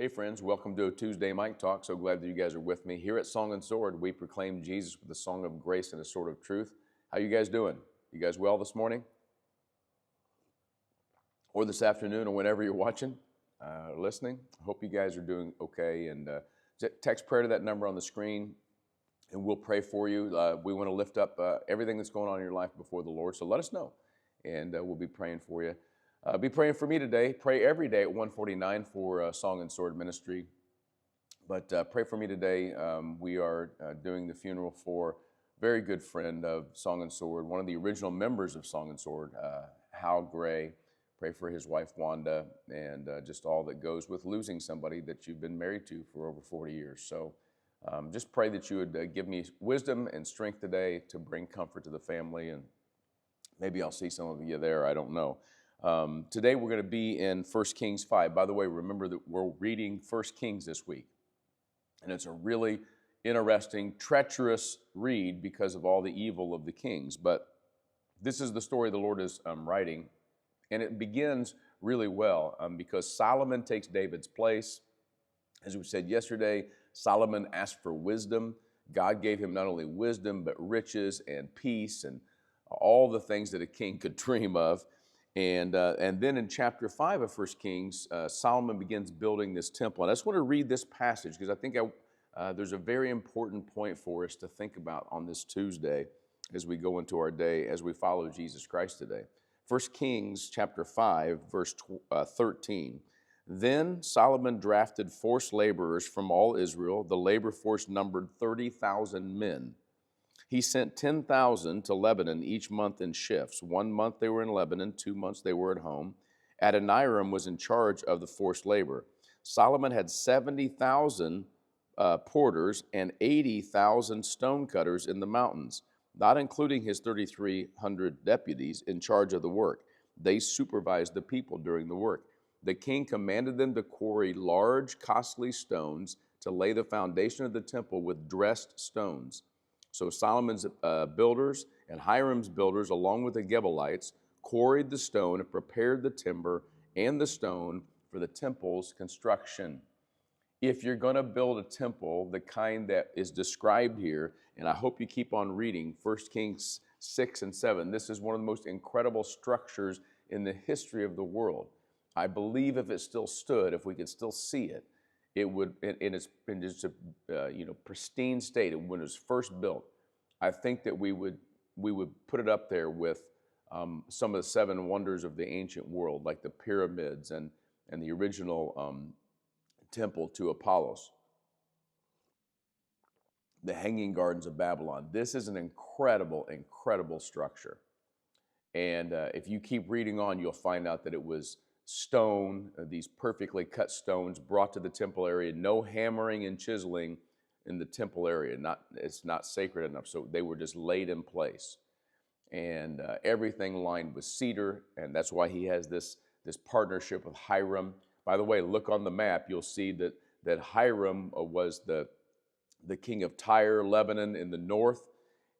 Hey friends, welcome to a Tuesday Mike Talk. So glad that you guys are with me. Here at Song and Sword, we proclaim Jesus with a song of grace and a sword of truth. How you guys doing? You guys well this morning? Or this afternoon, or whenever you're watching, listening? I hope you guys are doing okay. And text prayer to that number on the screen, and we'll pray for you. We want to lift up everything that's going on in your life before the Lord. So let us know, and we'll be praying for you. Be praying for me today. Pray every day at 1:49 for Song and Sword Ministry. But pray for me today. We are doing the funeral for a very good friend of Song and Sword, one of the original members of Song and Sword, Hal Gray. Pray for his wife, Wanda, and just all that goes with losing somebody that you've been married to for over 40 years. So just pray that you would give me wisdom and strength today to bring comfort to the family, and maybe I'll see some of you there. I don't know. Today we're going to be in 1 Kings 5. By the way, remember that we're reading 1 Kings this week. And it's a really interesting, treacherous read because of all the evil of the kings. But this is the story the Lord is writing. And it begins really well because Solomon takes David's place. As we said yesterday, Solomon asked for wisdom. God gave him not only wisdom, but riches and peace and all the things that a king could dream of. And then in chapter 5 of 1 Kings, Solomon begins building this temple. And I just want to read this passage because I think there's a very important point for us to think about on this Tuesday as we go into our day, as we follow Jesus Christ today. 1 Kings chapter 5, verse 13. Then Solomon drafted forced laborers from all Israel. The labor force numbered 30,000 men. He sent 10,000 to Lebanon each month in shifts. 1 month they were in Lebanon, 2 months they were at home. Adoniram was in charge of the forced labor. Solomon had 70,000 porters and 80,000 stonecutters in the mountains, not including his 3,300 deputies in charge of the work. They supervised the people during the work. The king commanded them to quarry large, costly stones to lay the foundation of the temple with dressed stones. So Solomon's builders and Hiram's builders, along with the Gebalites, quarried the stone and prepared the timber and the stone for the temple's construction. If you're going to build a temple, the kind that is described here, and I hope you keep on reading 1 Kings 6 and 7, this is one of the most incredible structures in the history of the world. I believe if it still stood, if we could still see it, it would, in its pristine state when it was first built. I think that we would put it up there with some of the 7 wonders of the ancient world, like the pyramids and the original temple to Apollos, the Hanging Gardens of Babylon. This is an incredible, incredible structure. And if you keep reading on, you'll find out that it was stone, these perfectly cut stones brought to the temple area, no hammering and chiseling in the temple area. It's not sacred enough, so they were just laid in place. And everything lined with cedar, and that's why he has this partnership with Hiram. By the way, look on the map, you'll see that Hiram was the king of Tyre, Lebanon in the north,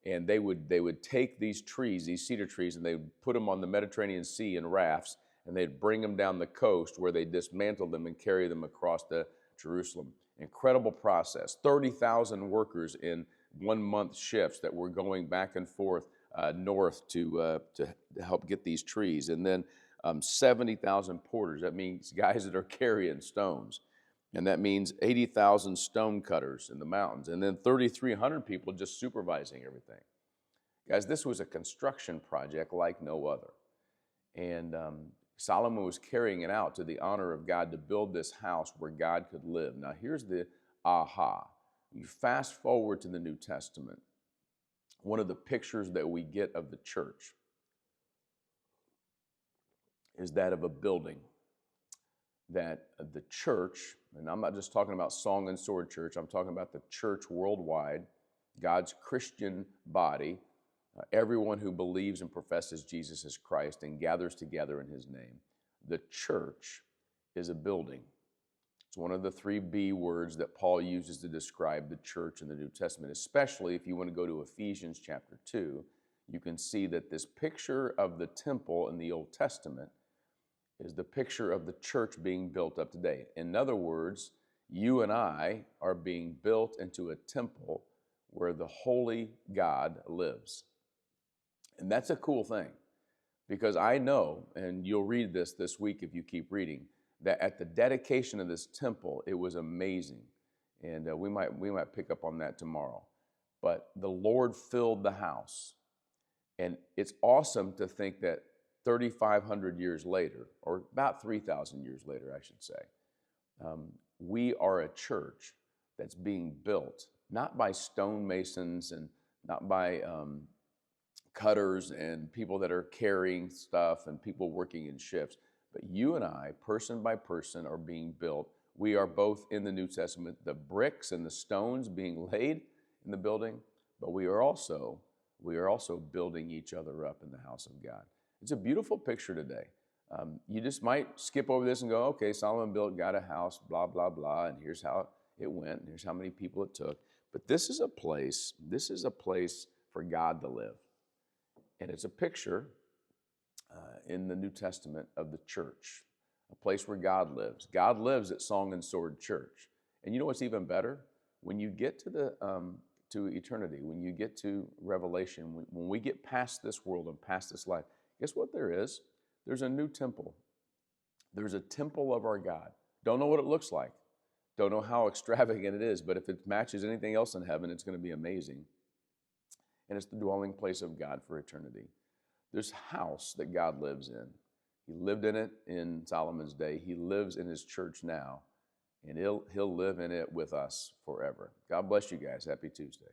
and they would take these trees, these cedar trees, and they would put them on the Mediterranean Sea in rafts, and they'd bring them down the coast where they dismantle them and carry them across to Jerusalem. Incredible process. 30,000 workers in 1 month shifts that were going back and forth north to help get these trees. And then 70,000 porters. That means guys that are carrying stones. And that means 80,000 stone cutters in the mountains. And then 3,300 people just supervising everything. Guys, this was a construction project like no other. And Solomon was carrying it out to the honor of God to build this house where God could live. Now, here's the aha. You fast forward to the New Testament. One of the pictures that we get of the church is that of a building. That the church, and I'm not just talking about Song and Sword Church, I'm talking about the church worldwide, God's Christian body, everyone who believes and professes Jesus as Christ and gathers together in his name. The church is a building. It's one of the 3 B words that Paul uses to describe the church in the New Testament, especially if you want to go to Ephesians chapter 2. You can see that this picture of the temple in the Old Testament is the picture of the church being built up today. In other words, you and I are being built into a temple where the holy God lives. And that's a cool thing, because I know, and you'll read this week if you keep reading, that at the dedication of this temple, it was amazing. And we might pick up on that tomorrow. But the Lord filled the house. And it's awesome to think that 3,500 years later, or about 3,000 years later, I should say, we are a church that's being built, not by stonemasons and not by cutters and people that are carrying stuff and people working in shifts, but you and I, person by person, are being built. We are both in the New Testament, the bricks and the stones being laid in the building, but we are also building each other up in the house of God. It's a beautiful picture today. You just might skip over this and go, okay, Solomon got a house, blah, blah, blah, and here's how it went, and here's how many people it took. But this is a place for God to live. And it's a picture in the New Testament of the church, a place where God lives. God lives at Song and Sword Church. And you know what's even better? When you get to eternity, when you get to Revelation, when we get past this world and past this life, guess what there is? There's a new temple. There's a temple of our God. Don't know what it looks like. Don't know how extravagant it is, but if it matches anything else in heaven, it's going to be amazing. And it's the dwelling place of God for eternity. There's a house that God lives in. He lived in it in Solomon's day. He lives in his church now, and he'll live in it with us forever. God bless you guys. Happy Tuesday.